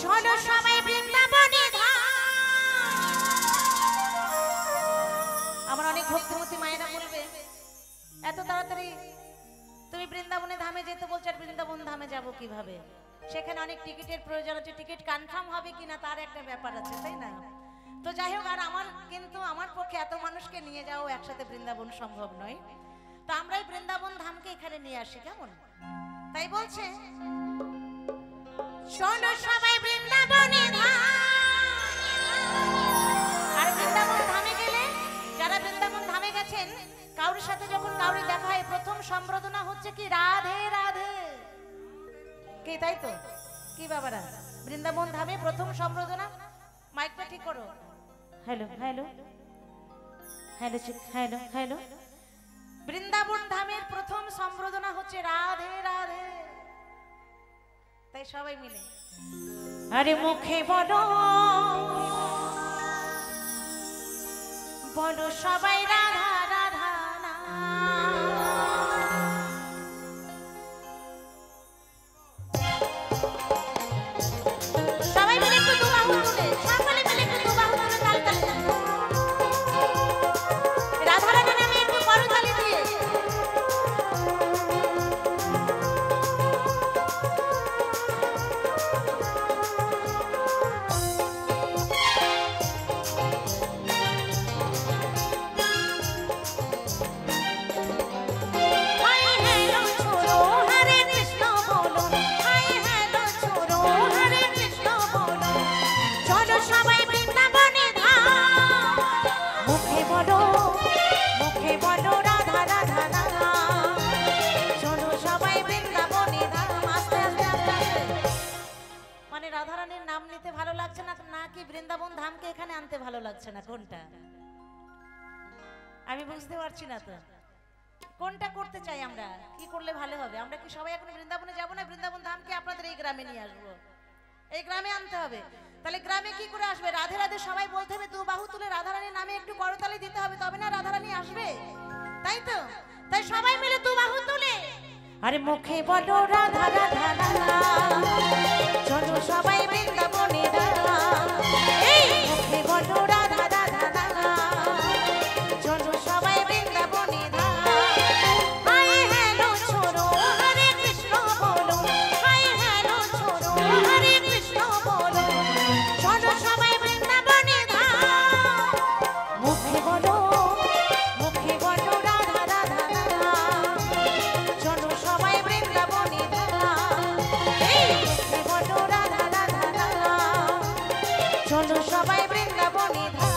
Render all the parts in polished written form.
চলো সবাই বৃন্দাবনে ধাম। আমার অনেক ভক্তিমতী মায়েরা বলবে এত তাড়াতাড়ি তুমি বৃন্দাবনে ধামে যেতে বলছো, আর বৃন্দাবন ধামে যাব কিভাবে? সেখানে অনেক টিকিটের প্রয়োজন আছে, টিকিট কনফার্ম হবে কিনা তার একটা ব্যাপার আছে, তাই না? তো যাই হোক, আর আমার পক্ষে এত মানুষকে নিয়ে যাওয়া একসাথে বৃন্দাবন সম্ভব নয়। তো আমরাই বৃন্দাবন ধামকে এখানে নিয়ে আসি, কেমন? তাই বলছে চলো সবাই বৃন্দাবনে ধাম। আর বৃন্দাবন ধামে গেলে, যারা বৃন্দাবন ধামে গেছেন, কারোর সাথে যখন কাউরি দেখা হয় প্রথম সম্বোধনা হচ্ছে কি রাধে রাধে। কি তাই তো? কি বাবারা, বৃন্দাবন ধামে প্রথম সম্বোধনা, মাইকটা ঠিক করো, hello hello hello hello hello, Vrindavan ধামের প্রথম সম্বোধনা হচ্ছে রাধে রাধে। তাই সবাই মিলে আরে মুখে বলো বলো সবাই রাধা রাধা না। সবাই মিলে একটু দু বাহু তুলে, সকলে মিলে একটু দু বাহু তুলে তাল তাল রাধা রাধা নামে একটু করতালি দিয়ে। বৃন্দাবন ধামকে এখানে আনতে ভালো লাগছে না, কোনটা আমি বুঝতে পারছি না। তো কোনটা করতে চাই আমরা? কি করলে ভালো হবে? আমরা কি সবাই এখন বৃন্দাবনে যাব না? বৃন্দাবন ধামকে আপনাদের এই গ্রামে নিয়ে আসবো, এই গ্রামে আনতে হবে। তাহলে গ্রামে কি করে আসবে? রাধে রাধে সবাই বলতে হবে, দু বাহু তুলে রাধারানীর নামে একটু করতালি দিতে হবে, তবে না রাধারানী আসবে, তাই তো? তাই সবাই মিলে দু বাহু তুলে আরে মুখে বলো রাধা রাধা রাধা, চলো সবাই বৃন্দাবনে ধাম। এই মুখে বলো রাধা রাধা রাধা, চলো সবাই বৃন্দাবনে ধাম। হাই হ্যালো ছোড়ো হরে কৃষ্ণ বলো, হাই হ্যালো ছোড়ো হরে কৃষ্ণ বলো, চলো সবাই বৃন্দাবনে ধাম। মুখে বলো রাধা রাধা রাধা, চলো সবাই বৃন্দাবনে ধাম। এই মুখে বলো রাধা রাধা রাধা, চলো সবাই বৃন্দাবনে ধাম।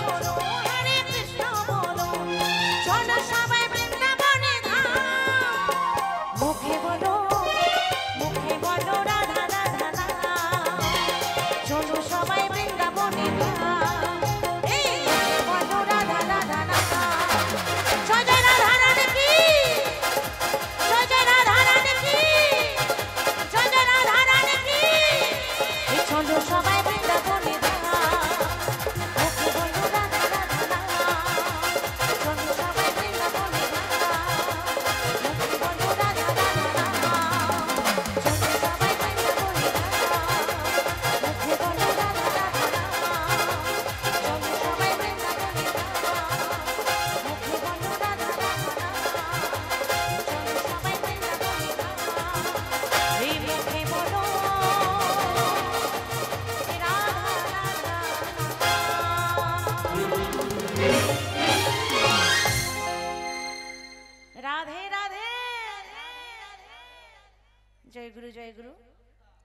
শোনো, হরে কৃষ্ণ বলো, চলো সবাই বৃন্দাবনে ধাম। মুখে বলো, মুখে বলো রাধা রাধা নাম, চলো সবাই বৃন্দাবনে ধাম। এই বলো রাধা রাধা নাম। জয় জয় রাধা রানী কি, জয় জয় রাধা রানী কি, জয় জয় রাধা রানী কি। এই চলো সবাই বৃন্দাবনে ধাম। মুখে বলো রাধা রাধা নাম, চলো সবাই বৃন্দাবনে ধাম। মুখে বলো রাধা রাধা নাম, চলো সবাই বৃন্দাবনে ধাম। মুখে বলো রাধা রাধা নাম, চলো সবাই বৃন্দাবনে ধাম। মুখে বলো রাধা রাধা নাম, চলো সবাই বৃন্দাবনে ধাম। এই মুখে বলো রাধে রাধে। জয় গুরু, জয় গুরু।